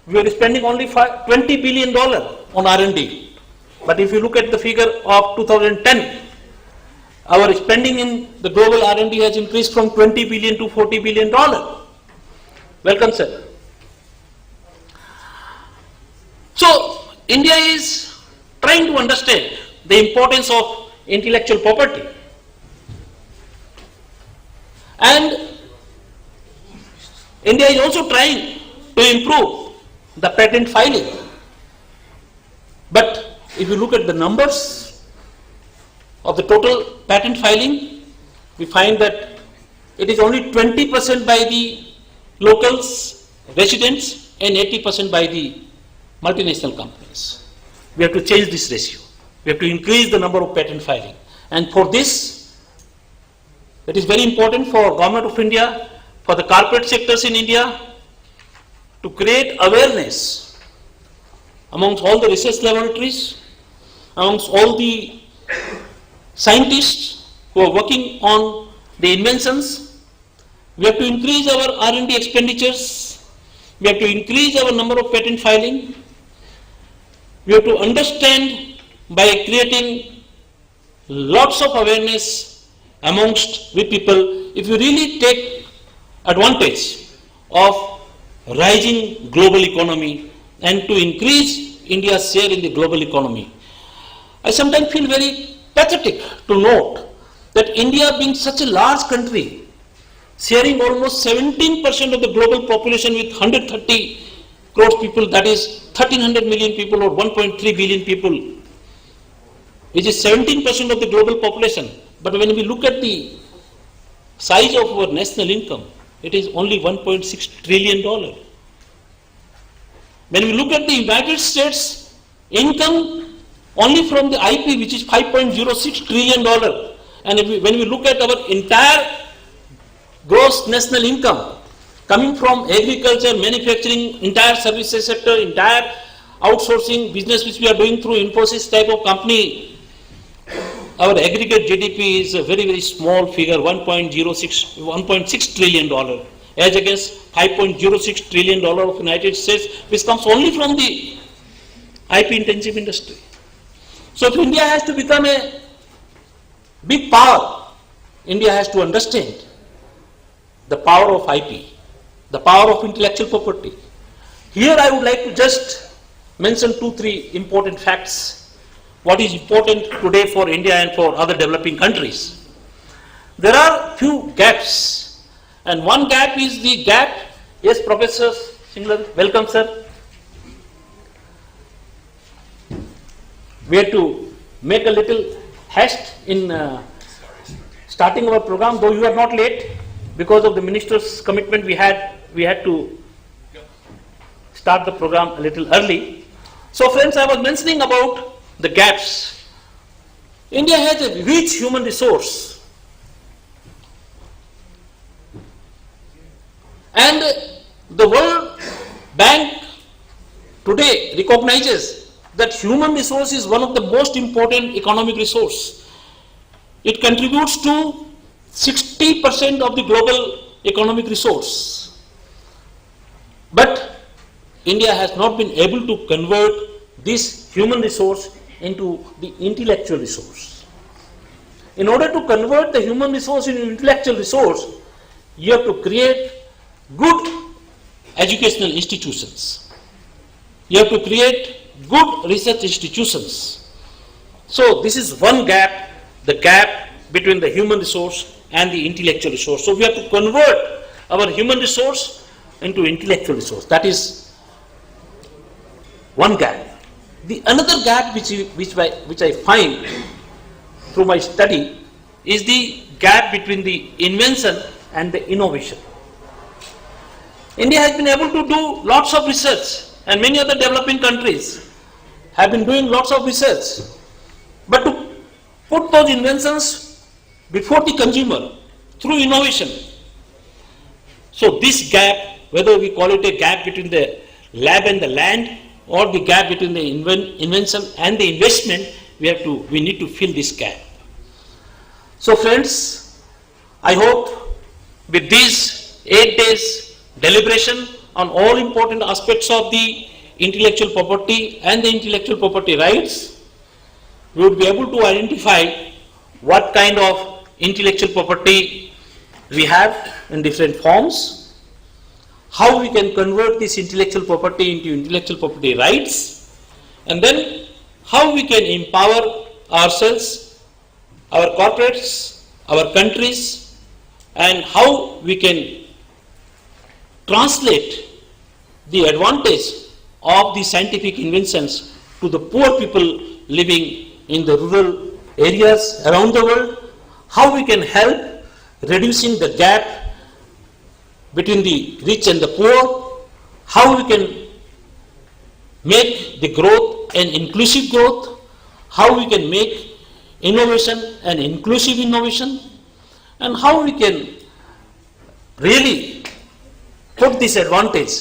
we are spending only $20 billion on R&D. But if you look at the figure of 2010, our spending in the global R&D has increased from 20 billion to $40 billion. Welcome, sir. So, India is trying to understand the importance of intellectual property. And India is also trying to improve the patent filing. But if you look at the numbers of the total patent filing, we find that it is only 20% by the locals, residents, and 80% by the multinational companies. We have to change this ratio. We have to increase the number of patent filing. And for this, it is very important for Government of India, for the corporate sectors in India, to create awareness amongst all the research laboratories, amongst all the scientists who are working on the inventions. We have to increase our R&D expenditures. We have to increase our number of patent filing. We have to understand by creating lots of awareness amongst we people. If you really take advantage of rising global economy and to increase India's share in the global economy, I sometimes feel very pathetic to note that India, being such a large country, sharing almost 17% of the global population with 130 crores people, that is 1300 million people or 1.3 billion people, which is 17% of the global population. But when we look at the size of our national income, it is only $1.6 trillion. When we look at the United States income only from the IP, which is $5.06 trillion, and when we look at our entire gross national income coming from agriculture, manufacturing, entire services sector, entire outsourcing business which we are doing through Infosys type of company, our aggregate GDP is a very, very small figure, $1.6 trillion, as against $5.06 trillion of United States, which comes only from the IP intensive industry. So if India has to become a big power, India has to understand the power of IP, the power of intellectual property. Here I would like to just mention 2-3 important facts. What is important today for India and for other developing countries? There are few gaps, and one gap is the gap. Yes, Professor Singler, welcome, sir. We have to make a little haste in starting our program, though you are not late. Because of the minister's commitment, we had to start the program a little early. So friends, I was mentioning about the gaps. India has a rich human resource, and the World Bank today recognizes that human resource is one of the most important economic resource. It contributes to 60% of the global economic resource. But India has not been able to convert this human resource into the intellectual resource. In order to convert the human resource into intellectual resource, you have to create good educational institutions. You have to create good research institutions. So this is one gap, the gap between the human resource and the intellectual resource. So we have to convert our human resource into intellectual resource. That is one gap. The another gap which I find through my study is the gap between the invention and the innovation. India has been able to do lots of research, and many other developing countries have been doing lots of research. But to put those inventions before the consumer through innovation. So this gap, whether we call it a gap between the lab and the land, or the gap between the invention and the investment, we need to fill this gap. So friends, I hope with these 8 days deliberation, on all important aspects of the intellectual property and the intellectual property rights. We would be able to identify what kind of intellectual property we have in different forms, how we can convert this intellectual property into intellectual property rights, and then how we can empower ourselves, our corporates, our countries, and how we can translate the advantage of the scientific inventions to the poor people living in the rural areas around the world, how we can help reducing the gap between the rich and the poor, how we can make the growth an inclusive growth, how we can make innovation an inclusive innovation, and how we can really put this advantage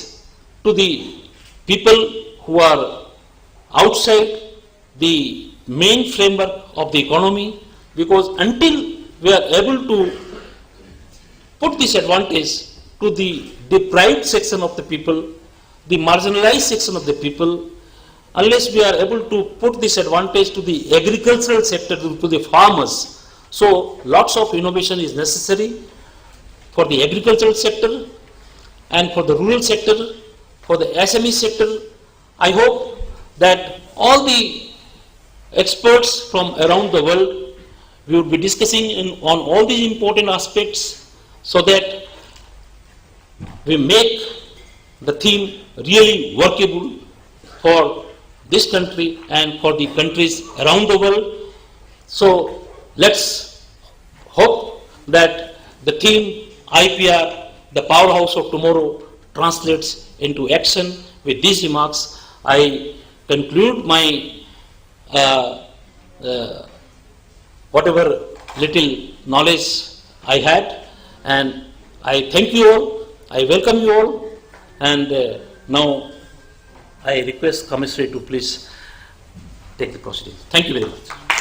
to the people who are outside the main framework of the economy, because until we are able to put this advantage to the deprived section of the people, the marginalized section of the people, unless we are able to put this advantage to the agricultural sector, to the farmers. So lots of innovation is necessary for the agricultural sector and for the rural sector, for the SME sector. I hope that all the experts from around the world, we will be discussing on all these important aspects so that we make the theme really workable for this country and for the countries around the world. So let's hope that the theme IPR, the powerhouse of tomorrow, translates into action. With these remarks, I conclude my whatever little knowledge I had, and I thank you all, I welcome you all, and now I request Commissary to please take the proceedings. Thank you very much.